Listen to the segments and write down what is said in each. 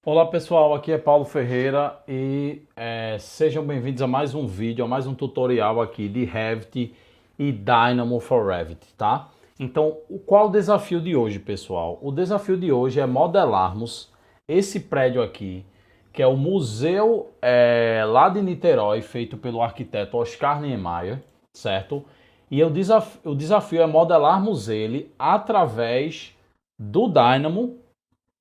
Olá pessoal, aqui é Paulo Ferreira e sejam bem-vindos a mais um vídeo, a mais um tutorial aqui de Revit e Dynamo for Revit, tá? Então, qual o desafio de hoje, pessoal? O desafio de hoje é modelarmos esse prédio aqui, que é o museu lá de Niterói, feito pelo arquiteto Oscar Niemeyer, certo? E o desafio é modelarmos ele através do Dynamo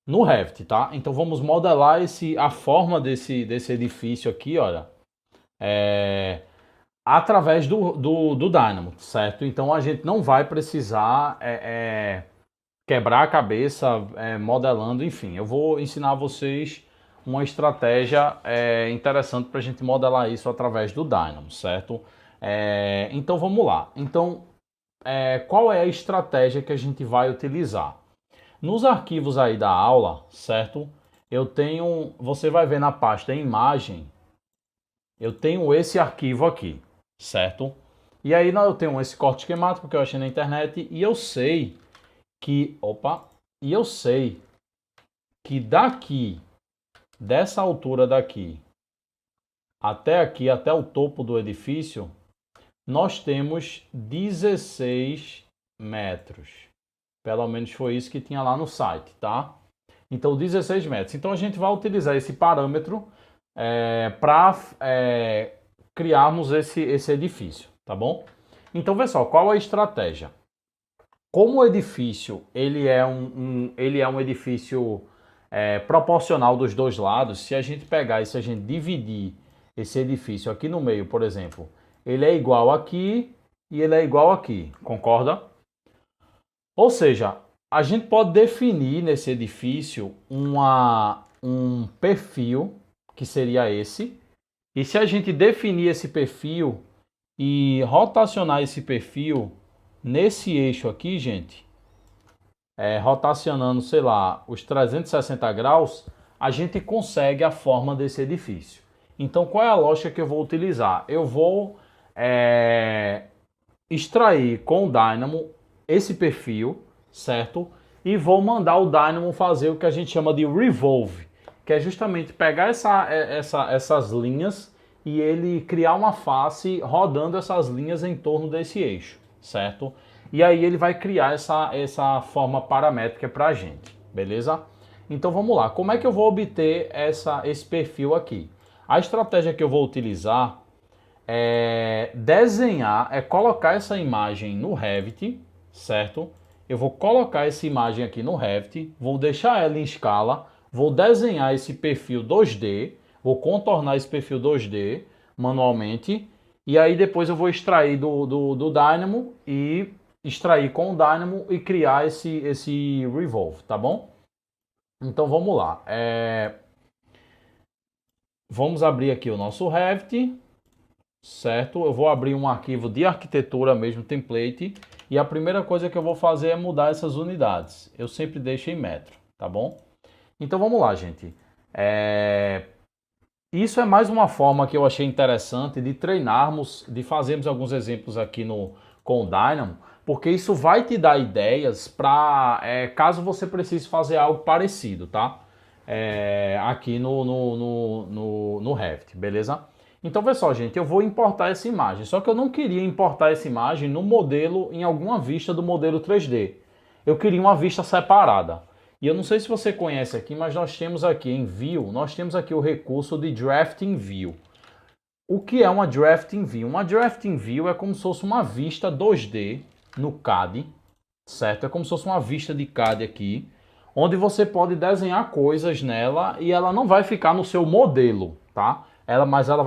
no Revit, tá? Então vamos modelar a forma desse edifício aqui, olha, através do Dynamo, certo? Então a gente não vai precisar quebrar a cabeça modelando, enfim. Eu vou ensinar a vocês uma estratégia interessante para a gente modelar isso através do Dynamo, certo? Então vamos lá. Então, qual é a estratégia que a gente vai utilizar? Nos arquivos aí da aula, certo? Você vai ver na pasta imagem, eu tenho esse arquivo aqui, certo? E aí eu tenho esse corte esquemático que eu achei na internet e eu sei que daqui, dessa altura daqui, até aqui, até o topo do edifício, nós temos 16 metros. Pelo menos foi isso que tinha lá no site, tá? Então, 16 metros. Então, a gente vai utilizar esse parâmetro para criarmos esse edifício, tá bom? Então, pessoal, qual a estratégia? Como o edifício ele é um edifício proporcional dos dois lados, se a gente pegar e se a gente dividir esse edifício aqui no meio, por exemplo, ele é igual aqui e ele é igual aqui, concorda? Ou seja, a gente pode definir nesse edifício um perfil, que seria esse, e se a gente definir esse perfil e rotacionar esse perfil nesse eixo aqui, gente, rotacionando, sei lá, os 360 graus, a gente consegue a forma desse edifício. Então, qual é a lógica que eu vou utilizar? Eu vou extrair com o Dynamo esse perfil, certo? E vou mandar o Dynamo fazer o que a gente chama de Revolve, que é justamente pegar essas linhas e ele criar uma face rodando essas linhas em torno desse eixo, certo? E aí ele vai criar essa forma paramétrica para a gente, beleza? Então vamos lá, como é que eu vou obter esse perfil aqui? A estratégia que eu vou utilizar colocar essa imagem no Revit, certo? Eu vou colocar essa imagem aqui no Revit, vou deixar ela em escala, vou desenhar esse perfil 2D, vou contornar esse perfil 2D manualmente, e aí depois eu vou extrair do Dynamo e extrair com o Dynamo e criar esse Revolve, tá bom? Então vamos lá. Vamos abrir aqui o nosso Revit, certo? Eu vou abrir um arquivo de arquitetura mesmo, template, e a primeira coisa que eu vou fazer é mudar essas unidades. Eu sempre deixo em metro, tá bom? Então vamos lá, gente. Isso é mais uma forma que eu achei interessante de treinarmos, de fazermos alguns exemplos aqui com o Dynamo, porque isso vai te dar ideias para caso você precise fazer algo parecido, tá? Aqui no Revit, beleza? Então, pessoal, gente, eu vou importar essa imagem. Só que eu não queria importar essa imagem no modelo, em alguma vista do modelo 3D. Eu queria uma vista separada. E eu não sei se você conhece aqui, mas nós temos aqui em View, nós temos aqui o recurso de Drafting View. O que é uma Drafting View? Uma Drafting View é como se fosse uma vista 2D no CAD, certo? É como se fosse uma vista de CAD aqui, onde você pode desenhar coisas nela e ela não vai ficar no seu modelo, tá? Mas ela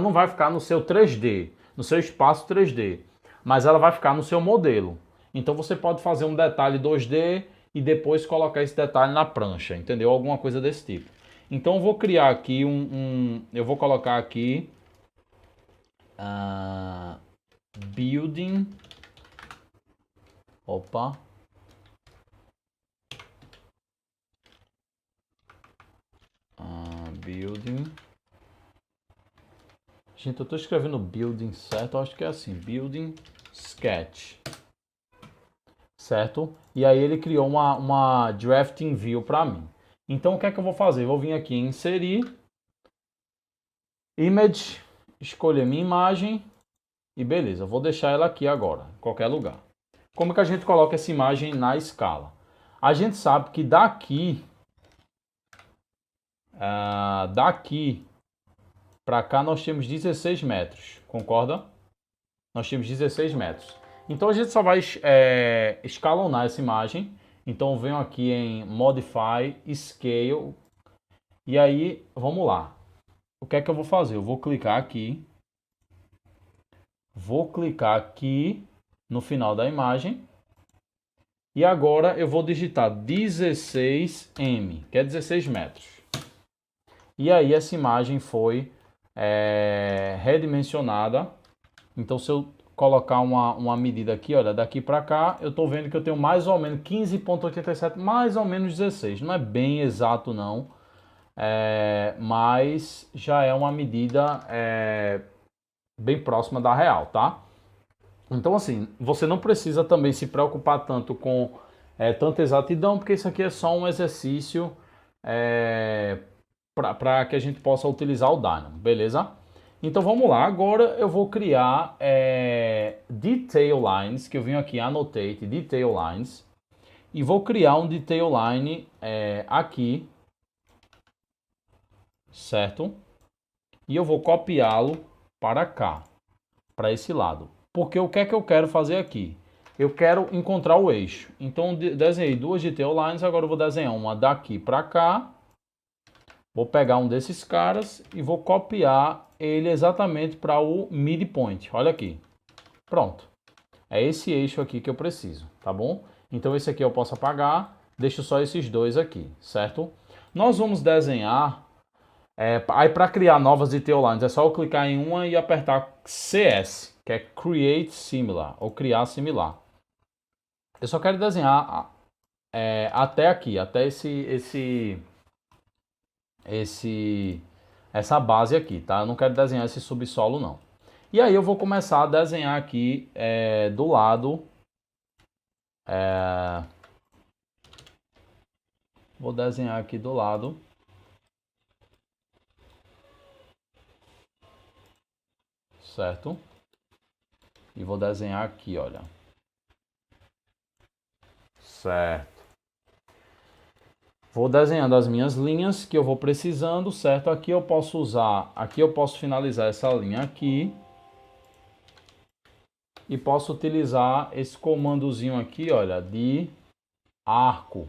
não vai ficar no seu 3D, no seu espaço 3D, mas ela vai ficar no seu modelo. Então você pode fazer um detalhe 2D e depois colocar esse detalhe na prancha, entendeu? Alguma coisa desse tipo. Então eu vou criar aqui eu vou colocar aqui building, opa, building. Gente, eu estou escrevendo building certo, eu acho que é assim, building sketch, certo? E aí ele criou uma drafting view para mim. Então o que é que eu vou fazer? Vou vir aqui em inserir, image, escolher minha imagem e beleza, vou deixar ela aqui agora, em qualquer lugar. Como que a gente coloca essa imagem na escala? A gente sabe que daqui para cá nós temos 16 metros, concorda? Nós temos 16 metros. Então a gente só vai escalonar essa imagem. Então eu venho aqui em Modify, Scale. E aí, vamos lá. O que é que eu vou fazer? Eu vou clicar aqui. Vou clicar aqui no final da imagem. E agora eu vou digitar 16M, que é 16 metros. E aí essa imagem foi redimensionada. Então se eu colocar uma medida aqui, olha, daqui para cá, eu estou vendo que eu tenho mais ou menos 15,87, mais ou menos 16. Não é bem exato não, mas já é uma medida bem próxima da real, tá? Então assim, você não precisa também se preocupar tanto com tanta exatidão, porque isso aqui é só um exercício para que a gente possa utilizar o Dynamo, beleza? Então vamos lá, agora eu vou criar detail lines, que eu venho aqui annotate detail lines, e vou criar um detail line aqui, certo? E eu vou copiá-lo para cá, para esse lado. Porque o que é que eu quero fazer aqui? Eu quero encontrar o eixo. Então desenhei duas detail lines, agora eu vou desenhar uma daqui para cá. Vou pegar um desses caras e vou copiar ele exatamente para o midpoint. Olha aqui. Pronto. É esse eixo aqui que eu preciso, tá bom? Então esse aqui eu posso apagar. Deixo só esses dois aqui, certo? Nós vamos desenhar... aí para criar novas detail lines é só eu clicar em uma e apertar CS, que é Create Similar, ou Criar Similar. Eu só quero desenhar até aqui, até essa base aqui, tá? Eu não quero desenhar esse subsolo não. E aí eu vou começar a desenhar aqui do lado. Vou desenhar aqui do lado. Certo? E vou desenhar aqui, olha. Certo. Vou desenhando as minhas linhas que eu vou precisando, certo? Aqui eu posso finalizar essa linha aqui. E posso utilizar esse comandozinho aqui, olha, de arco.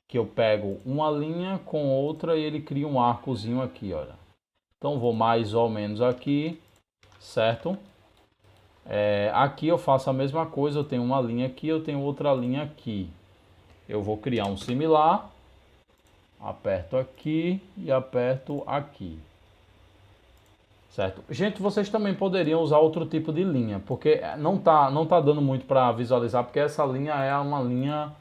Que eu pego uma linha com outra e ele cria um arcozinho aqui, olha. Então vou mais ou menos aqui, certo? Aqui eu faço a mesma coisa, eu tenho uma linha aqui, eu tenho outra linha aqui. Eu vou criar um similar. Aperto aqui e aperto aqui. Certo? Gente, vocês também poderiam usar outro tipo de linha, porque não tá dando muito para visualizar, porque essa linha é uma linha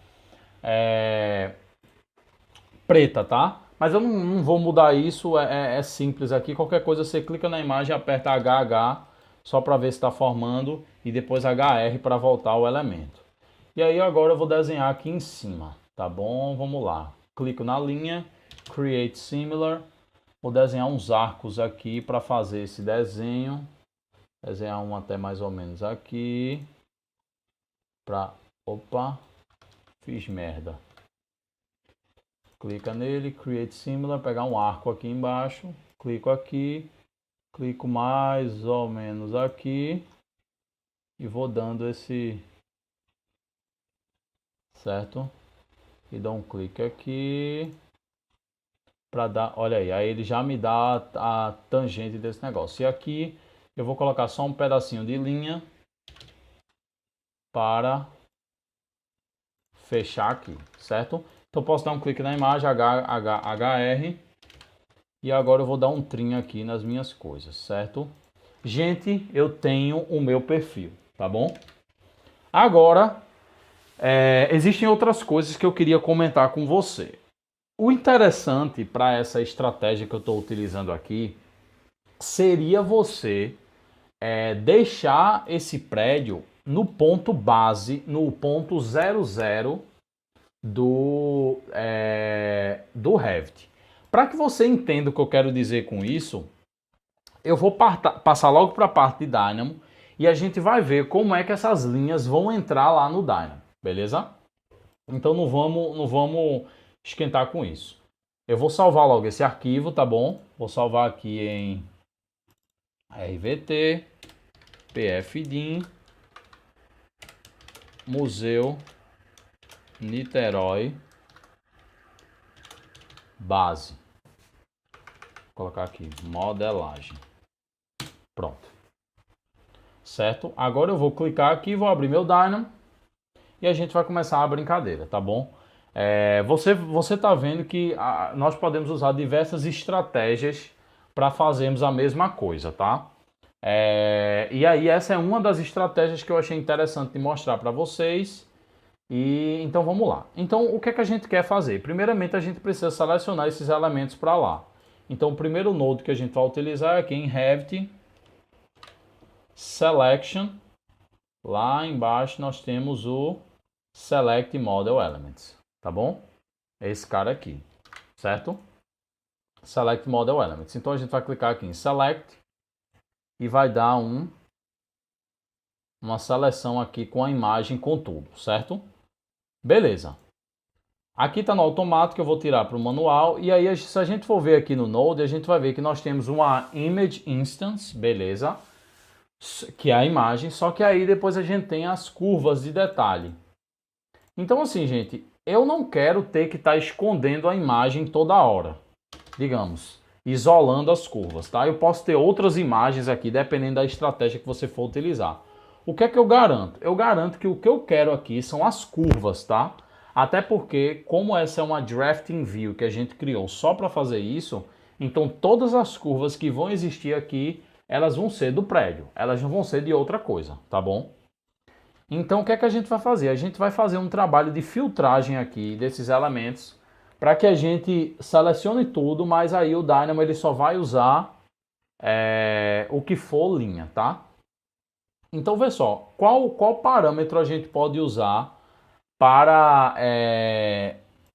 preta, tá? Mas eu não vou mudar isso, é simples aqui. Qualquer coisa você clica na imagem, aperta HH, só para ver se está formando, e depois HR para voltar ao elemento. E aí agora eu vou desenhar aqui em cima, tá bom? Vamos lá. Clico na linha, Create Similar. Vou desenhar uns arcos aqui para fazer esse desenho. Desenhar um até mais ou menos aqui. Opa, fiz merda. Clica nele, Create Similar, pegar um arco aqui embaixo. Clico aqui, clico mais ou menos aqui. E vou dando esse... Certo? E dou um clique aqui. Para dar, olha aí ele já me dá a tangente desse negócio. E aqui eu vou colocar só um pedacinho de linha para fechar aqui, certo? Então eu posso dar um clique na imagem, HR, e agora eu vou dar um trim aqui nas minhas coisas, certo? Gente, eu tenho o meu perfil, tá bom? Agora, existem outras coisas que eu queria comentar com você. O interessante para essa estratégia que eu estou utilizando aqui seria você deixar esse prédio no ponto base, no ponto 00 do Revit. Para que você entenda o que eu quero dizer com isso, eu vou passar logo para a parte de Dynamo e a gente vai ver como é que essas linhas vão entrar lá no Dynamo, beleza? Então não vamos esquentar com isso. Eu vou salvar logo esse arquivo, tá bom? Vou salvar aqui em RVT, PFDIN, Museu Niterói, base. Vou colocar aqui, modelagem. Pronto. Certo? Agora eu vou clicar aqui, vou abrir meu Dynamo e a gente vai começar a brincadeira, tá bom? Você tá vendo que nós podemos usar diversas estratégias para fazermos a mesma coisa, tá? E aí essa é uma das estratégias que eu achei interessante de mostrar para vocês. E então vamos lá. Então o que é que a gente quer fazer? Primeiramente a gente precisa selecionar esses elementos para lá. Então o primeiro node que a gente vai utilizar é aqui em Revit Selection. Lá embaixo nós temos o Select Model Elements, tá bom? Esse cara aqui, certo? Select Model Elements. Então a gente vai clicar aqui em Select e vai dar uma seleção aqui com a imagem com tudo, certo? Beleza. Aqui está no automático, eu vou tirar para o manual. E aí, se a gente for ver aqui no Node, a gente vai ver que nós temos uma Image Instance, beleza? Que é a imagem, só que aí depois a gente tem as curvas de detalhe. Então assim, gente, eu não quero ter que estar escondendo a imagem toda hora, digamos, isolando as curvas, tá? Eu posso ter outras imagens aqui, dependendo da estratégia que você for utilizar. O que é que eu garanto? Eu garanto que o que eu quero aqui são as curvas, tá? Até porque, como essa é uma Drafting View que a gente criou só para fazer isso, então todas as curvas que vão existir aqui, elas vão ser do prédio, elas não vão ser de outra coisa, tá bom? Então o que é que a gente vai fazer? A gente vai fazer um trabalho de filtragem aqui desses elementos para que a gente selecione tudo, mas aí o Dynamo ele só vai usar o que for linha, tá? Então vê só, qual parâmetro a gente pode usar para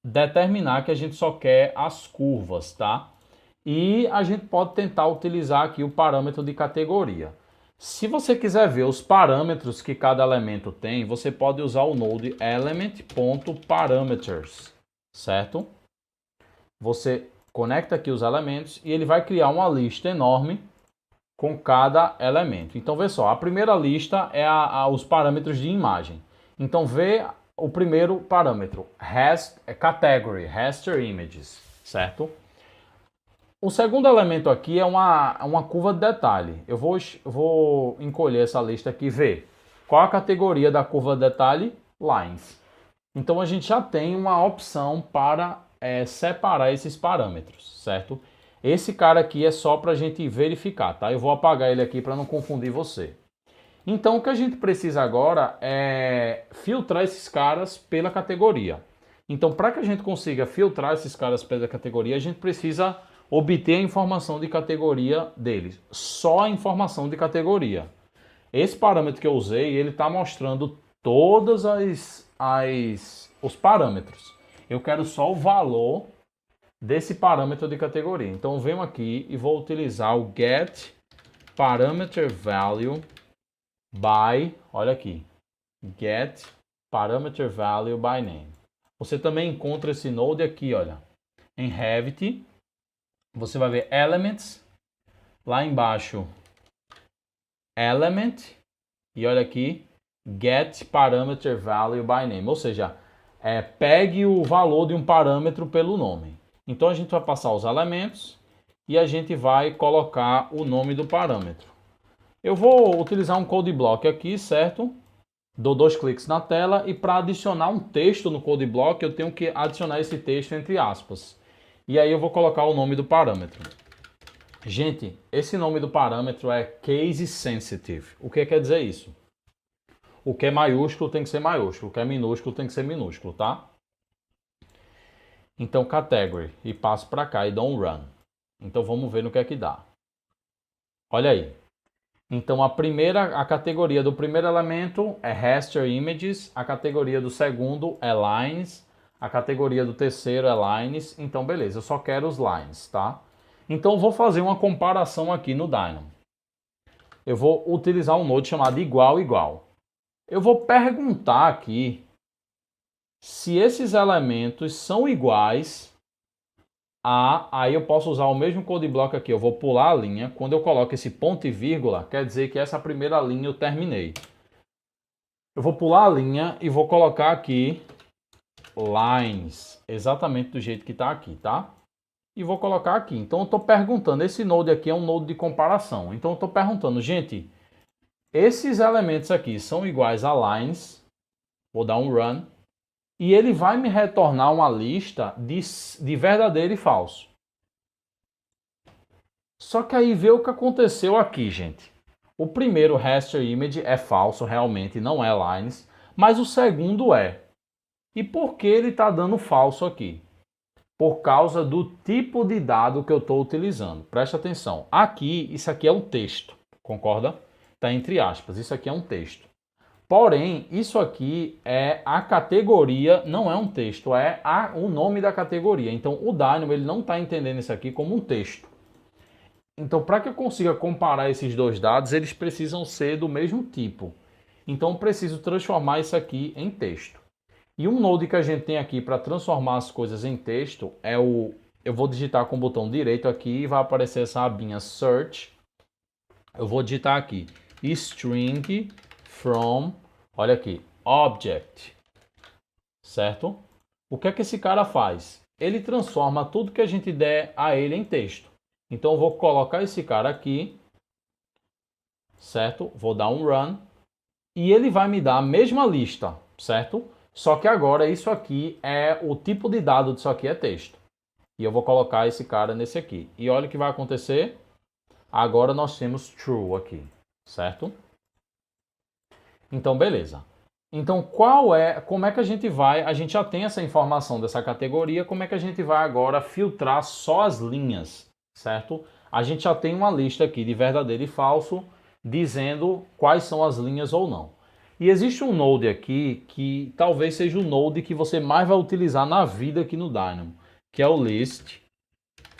determinar que a gente só quer as curvas, tá? E a gente pode tentar utilizar aqui o parâmetro de categoria. Se você quiser ver os parâmetros que cada elemento tem, você pode usar o node element.parameters, certo? Você conecta aqui os elementos e ele vai criar uma lista enorme com cada elemento. Então, vê só, a primeira lista é os parâmetros de imagem. Então, vê o primeiro parâmetro, category, raster images, certo? O segundo elemento aqui é uma curva de detalhe. Eu vou encolher essa lista aqui e ver qual a categoria da curva de detalhe? Lines. Então a gente já tem uma opção para separar esses parâmetros, certo? Esse cara aqui é só para a gente verificar, tá? Eu vou apagar ele aqui para não confundir você. Então o que a gente precisa agora é filtrar esses caras pela categoria. Então para que a gente consiga filtrar esses caras pela categoria, a gente precisa obter a informação de categoria deles. Só a informação de categoria. Esse parâmetro que eu usei, ele está mostrando todos os parâmetros. Eu quero só o valor desse parâmetro de categoria. Então, eu venho aqui e vou utilizar o get parameter value by, olha aqui, get parameter value by name. Você também encontra esse node aqui, olha, em Revit. Você vai ver Elements, lá embaixo, Element, e olha aqui, Get Parameter Value by Name, ou seja, pegue o valor de um parâmetro pelo nome. Então a gente vai passar os elementos e a gente vai colocar o nome do parâmetro. Eu vou utilizar um code block aqui, certo? Dou 2 cliques na tela e para adicionar um texto no code block eu tenho que adicionar esse texto entre aspas. E aí eu vou colocar o nome do parâmetro. Gente, esse nome do parâmetro é Case Sensitive. O que quer dizer isso? O que é maiúsculo tem que ser maiúsculo, o que é minúsculo tem que ser minúsculo, tá? Então, category, e passo para cá e dou um run. Então, vamos ver no que é que dá. Olha aí. Então, a categoria do primeiro elemento é Raster Images, a categoria do segundo é Lines, A categoria do terceiro é lines, então beleza, eu só quero os lines, tá? Então vou fazer uma comparação aqui no Dynamo. Eu vou utilizar um node chamado igual igual. Eu vou perguntar aqui se esses elementos são iguais aí eu posso usar o mesmo code block aqui, eu vou pular a linha. Quando eu coloco esse ponto e vírgula, quer dizer que essa primeira linha eu terminei. Eu vou pular a linha e vou colocar aqui lines, exatamente do jeito que está aqui, tá? E vou colocar aqui. Então eu estou perguntando, esse node aqui é um node de comparação. Então eu estou perguntando, gente, esses elementos aqui são iguais a lines, vou dar um run, e ele vai me retornar uma lista de verdadeiro e falso. Só que aí vê o que aconteceu aqui, gente. O primeiro raster image é falso, realmente não é lines, mas o segundo é. E por que ele está dando falso aqui? Por causa do tipo de dado que eu estou utilizando. Presta atenção. Aqui, isso aqui é um texto, concorda? Está entre aspas, isso aqui é um texto. Porém, isso aqui é a categoria, não é um texto, é o nome da categoria. Então, o Dynamo ele não está entendendo isso aqui como um texto. Então, para que eu consiga comparar esses dois dados, eles precisam ser do mesmo tipo. Então, eu preciso transformar isso aqui em texto. E um node que a gente tem aqui para transformar as coisas em texto é o... Eu vou digitar com o botão direito aqui e vai aparecer essa abinha Search. Eu vou digitar aqui string from, olha aqui, object, certo? O que é que esse cara faz? Ele transforma tudo que a gente der a ele em texto. Então eu vou colocar esse cara aqui, certo? Vou dar um run e ele vai me dar a mesma lista, certo? Só que agora isso aqui é o tipo de dado disso aqui é texto. E eu vou colocar esse cara nesse aqui. E olha o que vai acontecer. Agora nós temos true aqui, certo? Então, beleza. Então, como é que a gente já tem essa informação dessa categoria, como é que a gente vai agora filtrar só as linhas, certo? A gente já tem uma lista aqui de verdadeiro e falso, dizendo quais são as linhas ou não. E existe um node aqui que talvez seja o node que você mais vai utilizar na vida aqui no Dynamo, que é o list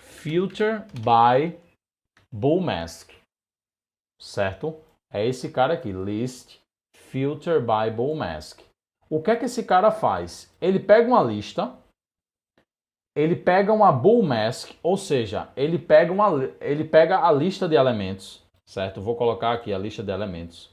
filter by boolmask, certo? É esse cara aqui, list filter by boolmask. O que é que esse cara faz? Ele pega uma lista, ele pega uma boolmask, ou seja, ele pega a lista de elementos, certo? Vou colocar aqui a lista de elementos.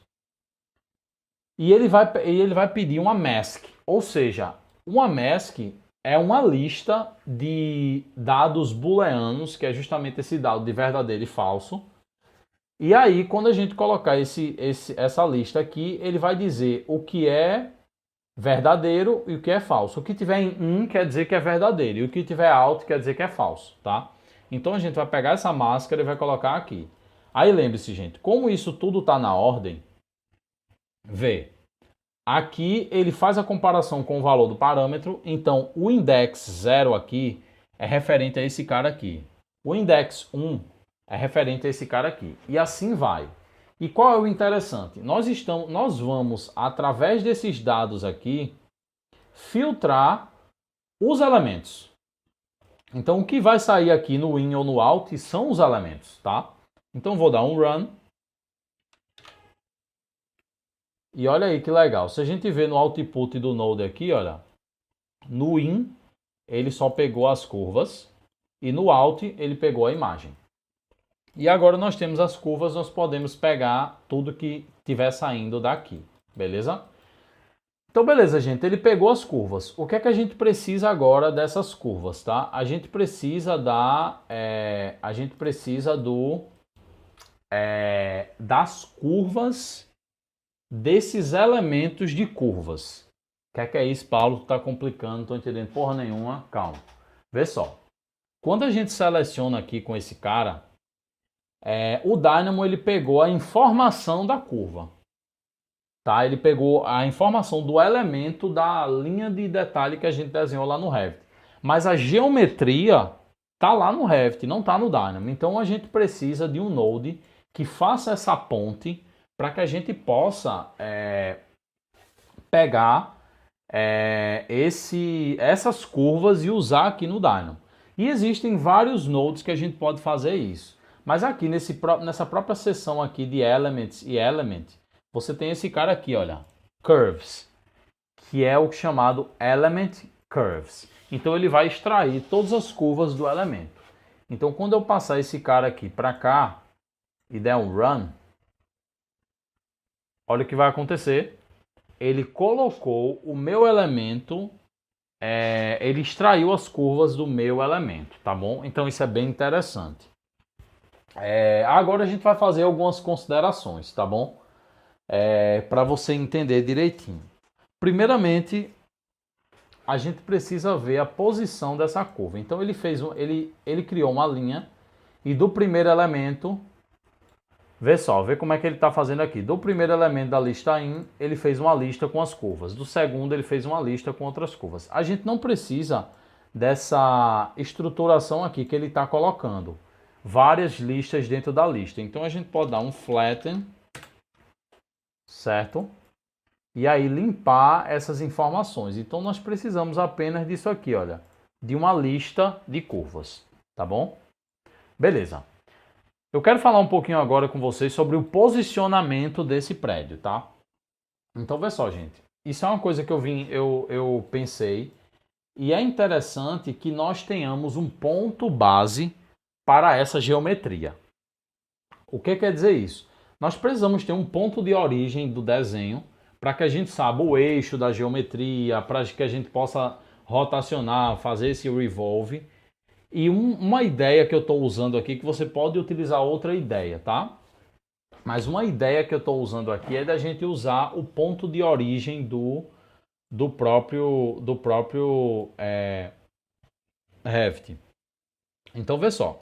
E ele vai pedir uma mask, ou seja, uma mask é uma lista de dados booleanos, que é justamente esse dado de verdadeiro e falso. E aí, quando a gente colocar essa lista aqui, ele vai dizer o que é verdadeiro e o que é falso. O que tiver em quer dizer que é verdadeiro, e o que tiver out quer dizer que é falso, tá? Então a gente vai pegar essa máscara e vai colocar aqui. Aí lembre-se, gente, como isso tudo está na ordem, vê. Aqui ele faz a comparação com o valor do parâmetro, então o index 0 aqui é referente a esse cara aqui. O index 1 é referente a esse cara aqui. E assim vai. E qual é o interessante? Nós vamos, através desses dados aqui, filtrar os elementos. Então o que vai sair aqui no in ou no out são os elementos, tá? Então vou dar um run. E olha aí que legal. Se a gente vê no output do node aqui, olha, no in ele só pegou as curvas e no out ele pegou a imagem. E agora nós temos as curvas, nós podemos pegar tudo que estiver saindo daqui, beleza? Então, beleza, gente, ele pegou as curvas. O que é que a gente precisa agora dessas curvas, tá? A gente precisa das curvas desses elementos de curvas. O que é isso, Paulo? Tá complicando, não tô entendendo porra nenhuma. Calma. Vê só. Quando a gente seleciona aqui com esse cara, o Dynamo ele pegou a informação da curva. Tá? Ele pegou a informação do elemento da linha de detalhe que a gente desenhou lá no Revit. Mas a geometria tá lá no Revit, não tá no Dynamo. Então a gente precisa de um node que faça essa ponte para que a gente possa pegar essas curvas e usar aqui no Dynamo. E existem vários nodes que a gente pode fazer isso. Mas aqui nessa própria seção aqui de Elements e Element, você tem esse cara aqui, olha, Curves, que é o chamado Element Curves. Então ele vai extrair todas as curvas do elemento. Então quando eu passar esse cara aqui para cá e der um Run, olha o que vai acontecer. Ele colocou o meu elemento, ele extraiu as curvas do meu elemento, tá bom? Então isso é bem interessante. Agora a gente vai fazer algumas considerações, tá bom? Para você entender direitinho. Primeiramente, a gente precisa ver a posição dessa curva. Então ele criou uma linha e do primeiro elemento, vê como é que ele está fazendo aqui. Do primeiro elemento da lista in, ele fez uma lista com as curvas. Do segundo, ele fez uma lista com outras curvas. A gente não precisa dessa estruturação aqui que ele está colocando. Várias listas dentro da lista. Então a gente pode dar um flatten, certo? E aí limpar essas informações. Então nós precisamos apenas disso aqui, olha, de uma lista de curvas, tá bom? Beleza. Eu quero falar um pouquinho agora com vocês sobre o posicionamento desse prédio, tá? Então vê só, gente. Isso é uma coisa que eu pensei e é interessante que nós tenhamos um ponto base para essa geometria. O que quer dizer isso? Nós precisamos ter um ponto de origem do desenho para que a gente saiba o eixo da geometria, para que a gente possa rotacionar, fazer esse revolve. E uma ideia que eu estou usando aqui, que você pode utilizar outra ideia, tá? Mas uma ideia que eu estou usando aqui é da gente usar o ponto de origem do próprio Revit. Então, vê só.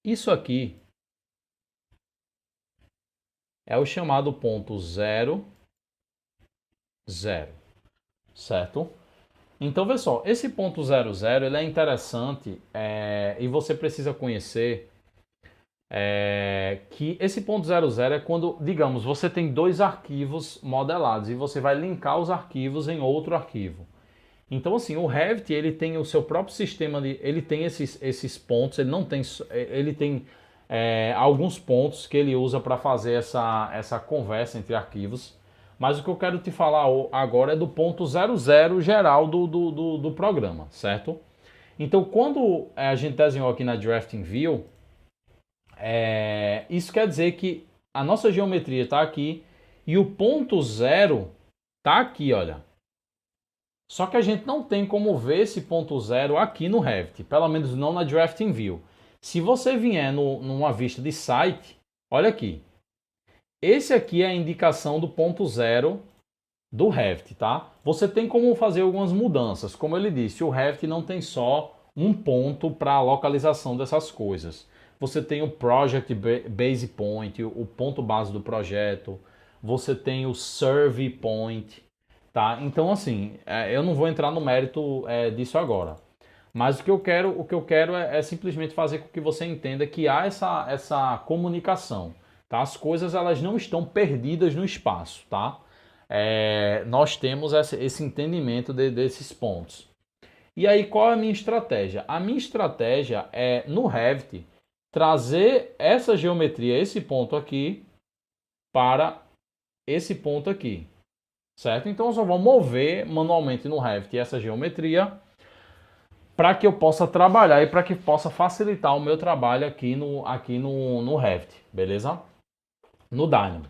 Isso aqui é o chamado ponto 0, 0, certo? Então, vê só, esse ponto 00 ele é interessante e você precisa conhecer que esse ponto 00 é quando, digamos, você tem dois arquivos modelados e você vai linkar os arquivos em outro arquivo. Então, assim, o Revit ele tem o seu próprio sistema ele tem esses pontos, ele tem alguns pontos que ele usa para fazer essa conversa entre arquivos. Mas o que eu quero te falar agora é do ponto 00 geral do programa, certo? Então, quando a gente desenhou aqui na Drafting View, isso quer dizer que a nossa geometria está aqui e o ponto 0 está aqui, olha. Só que a gente não tem como ver esse ponto 0 aqui no Revit, pelo menos não na Drafting View. Se você vier numa vista de site, olha aqui. Esse aqui é a indicação do ponto 0 do Revit, tá? Você tem como fazer algumas mudanças. Como ele disse, o Revit não tem só um ponto para a localização dessas coisas. Você tem o Project Base Point, o ponto base do projeto. Você tem o Survey Point, tá? Então, assim, eu não vou entrar no mérito disso agora. Mas o que eu quero é simplesmente fazer com que você entenda que há essa comunicação. Tá? As coisas elas não estão perdidas no espaço, tá? Nós temos esse entendimento desses pontos. E aí, qual é a minha estratégia? A minha estratégia é, no Revit, trazer essa geometria, esse ponto aqui, para esse ponto aqui, certo? Então, eu só vou mover manualmente no Revit essa geometria para que eu possa trabalhar e para que possa facilitar o meu trabalho aqui no Revit, beleza? No Dynamo.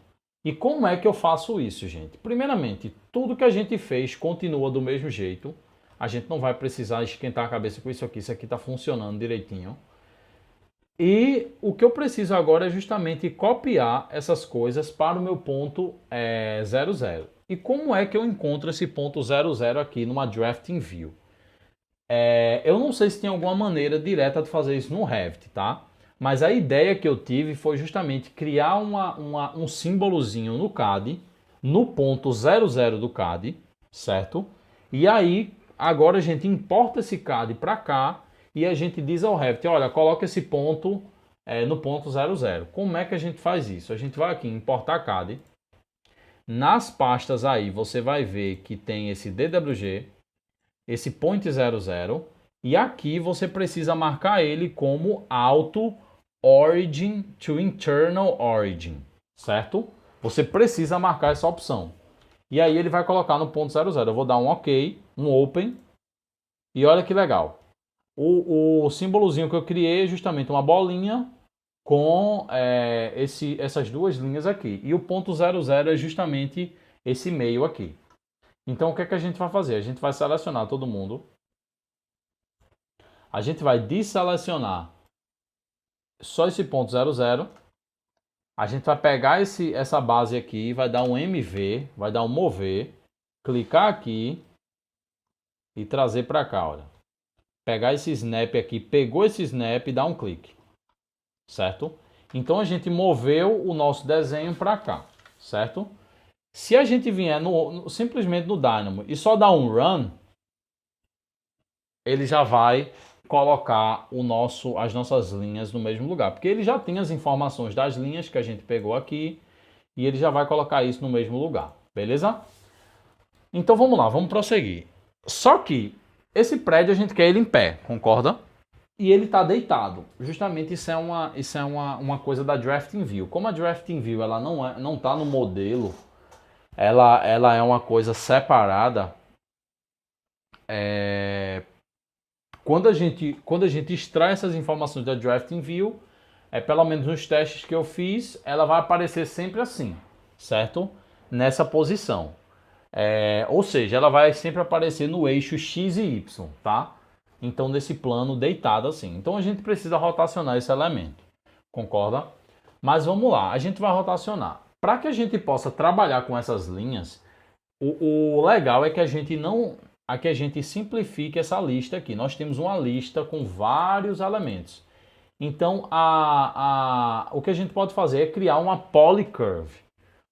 E como é que eu faço isso, gente? Primeiramente, tudo que a gente fez continua do mesmo jeito. A gente não vai precisar esquentar a cabeça com isso aqui está funcionando direitinho. E o que eu preciso agora é justamente copiar essas coisas para o meu ponto 00. E como é que eu encontro esse ponto 00 aqui numa Drafting View? Eu não sei se tem alguma maneira direta de fazer isso no Revit, tá? Mas a ideia que eu tive foi justamente criar um símbolozinho no CAD, no ponto 00 do CAD, certo? E aí, agora a gente importa esse CAD para cá e a gente diz ao Revit, olha, coloca esse ponto no ponto 00. Como é que a gente faz isso? A gente vai aqui em importar CAD. nas pastas aí você vai ver que tem esse DWG, esse point 00, e aqui você precisa marcar ele como auto origin to internal origin, certo? Você precisa marcar essa opção. E aí ele vai colocar no ponto 00. Eu vou dar um OK, um open, e olha que legal. O símbolozinho que eu criei é justamente uma bolinha com essas duas linhas aqui. E o ponto 00 é justamente esse meio aqui. Então o que é que a gente vai fazer? A gente vai selecionar todo mundo. A gente vai desselecionar só esse ponto 00. A gente vai pegar essa base aqui, vai dar um MV, vai dar um mover, clicar aqui e trazer para cá, olha. Pegar esse snap aqui, pegou esse snap e dá um clique, certo? Então a gente moveu o nosso desenho para cá, certo? Se a gente vier simplesmente no Dynamo e só dar um run, ele já vai colocar as nossas linhas no mesmo lugar, porque ele já tem as informações das linhas que a gente pegou aqui e ele já vai colocar isso no mesmo lugar, beleza? Então vamos lá, vamos prosseguir. Só que esse prédio a gente quer ele em pé, concorda? E ele está deitado. Justamente isso é uma coisa da Drafting View. Como a Drafting View ela não está no modelo, ela é uma coisa separada. Quando a gente extrai essas informações da Drafting View, pelo menos nos testes que eu fiz, ela vai aparecer sempre assim, certo? Nessa posição. Ou seja, ela vai sempre aparecer no eixo X e Y, tá? Então, nesse plano deitado assim. Então, a gente precisa rotacionar esse elemento, concorda? Mas vamos lá, a gente vai rotacionar. Para que a gente possa trabalhar com essas linhas, o legal é que a gente simplifique essa lista aqui. Nós temos uma lista com vários elementos. Então, o que a gente pode fazer é criar uma polycurve.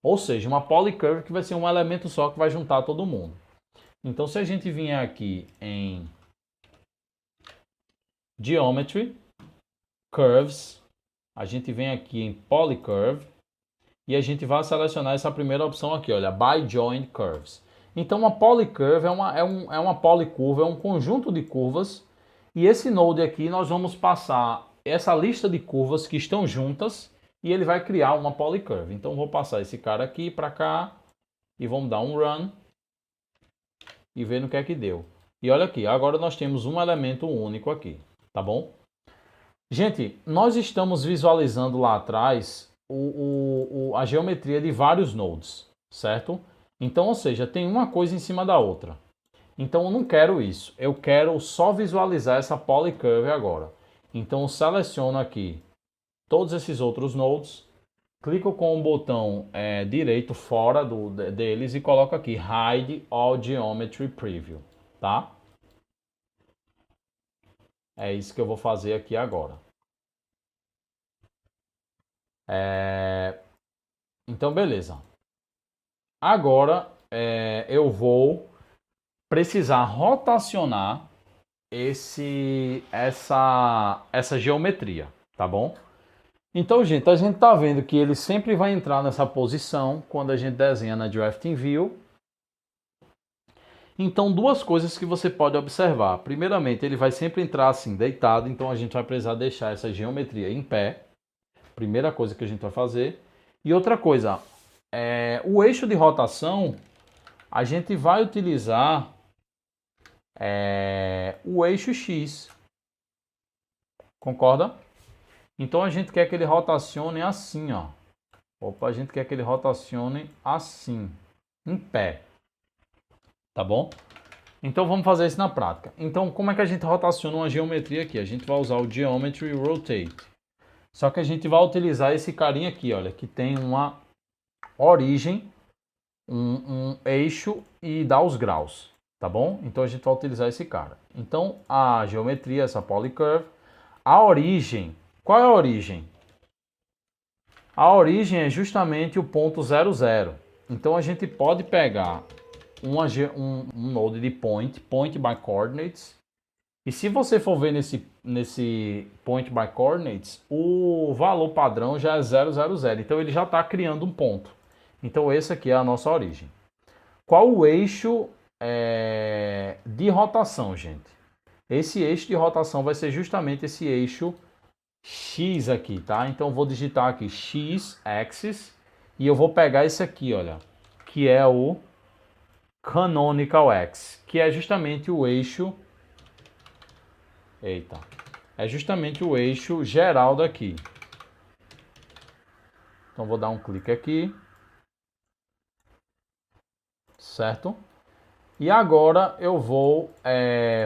Ou seja, uma polycurve que vai ser um elemento só que vai juntar todo mundo. Então, se a gente vier aqui em Geometry, Curves, a gente vem aqui em Polycurve e a gente vai selecionar essa primeira opção aqui, olha, By Joint Curves. Então, uma polycurve é uma polycurva, é um conjunto de curvas. E esse node aqui, nós vamos passar essa lista de curvas que estão juntas e ele vai criar uma polycurve. Então, vou passar esse cara aqui para cá e vamos dar um run e ver no que é que deu. E olha aqui, agora nós temos um elemento único aqui, tá bom? Gente, nós estamos visualizando lá atrás a geometria de vários nodes, certo? Então, ou seja, tem uma coisa em cima da outra. Então, eu não quero isso. Eu quero só visualizar essa polycurve agora. Então, eu seleciono aqui todos esses outros nodes, clico com o botão direito fora deles e coloco aqui Hide All Geometry Preview, tá? É isso que eu vou fazer aqui agora. Então, beleza. Agora, eu vou precisar rotacionar essa geometria, tá bom? Então, gente, a gente está vendo que ele sempre vai entrar nessa posição quando a gente desenha na Drafting View. Então, duas coisas que você pode observar. Primeiramente, ele vai sempre entrar assim, deitado, então a gente vai precisar deixar essa geometria em pé. Primeira coisa que a gente vai fazer. E outra coisa, o eixo de rotação, a gente vai utilizar o eixo X. Concorda? Então a gente quer que ele rotacione assim, ó. A gente quer que ele rotacione assim, em pé. Tá bom? Então vamos fazer isso na prática. Então como é que a gente rotaciona uma geometria aqui? A gente vai usar o Geometry Rotate. Só que a gente vai utilizar esse carinha aqui, olha, que tem uma origem, um eixo e dá os graus. Tá bom? Então a gente vai utilizar esse cara. Então a geometria, essa polycurve, a origem. Qual é a origem? A origem é justamente o ponto 00. Então a gente pode pegar um node de point by coordinates. E se você for ver nesse point by coordinates, o valor padrão já é 000. Então ele já está criando um ponto. Então esse aqui é a nossa origem. Qual o eixo de rotação, gente? Esse eixo de rotação vai ser justamente esse eixo X aqui, tá? Então eu vou digitar aqui X axis e eu vou pegar esse aqui, olha, que é o canonical axis, que é justamente o eixo, é justamente o eixo geral daqui. Então vou dar um clique aqui, certo? E agora eu vou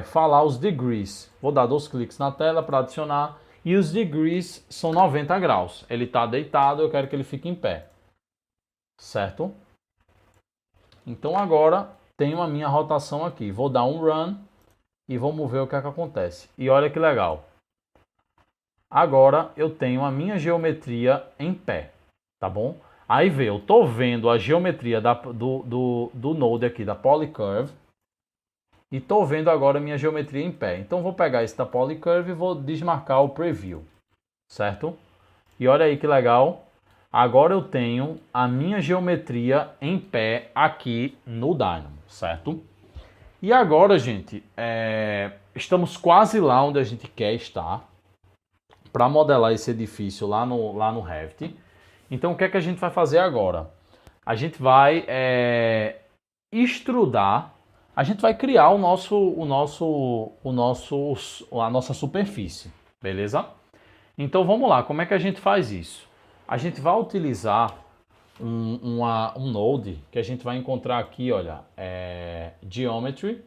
falar os degrees. Vou dar 2 cliques na tela para adicionar. E os degrees são 90 graus. Ele está deitado, eu quero que ele fique em pé. Certo? Então agora tenho a minha rotação aqui. Vou dar um run e vamos ver o que é que acontece. E olha que legal. Agora eu tenho a minha geometria em pé. Tá bom? Aí vê, eu estou vendo a geometria do node aqui, da Polycurve. E estou vendo agora a minha geometria em pé. Então vou pegar esse da Polycurve e vou desmarcar o Preview. Certo? E olha aí que legal. Agora eu tenho a minha geometria em pé aqui no Dynamo. Certo? E agora, gente, estamos quase lá onde a gente quer estar para modelar esse edifício lá no Revit. Então o que é que a gente vai fazer agora? A gente vai extrudar, a gente vai criar a nossa superfície, beleza? Então vamos lá, como é que a gente faz isso? A gente vai utilizar um node que a gente vai encontrar aqui, olha, Geometry.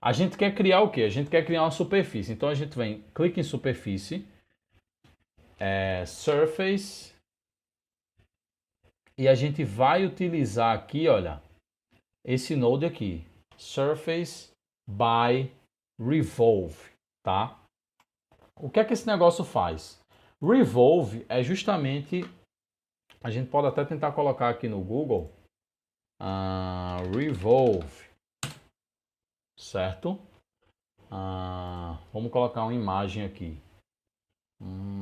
A gente quer criar o quê? A gente quer criar uma superfície. Então a gente vem, clica em superfície, Surface, e a gente vai utilizar aqui, olha, esse node aqui, Surface by Revolve, tá? O que é que esse negócio faz? Revolve é justamente, a gente pode até tentar colocar aqui no Google, Revolve, certo? Vamos colocar uma imagem aqui.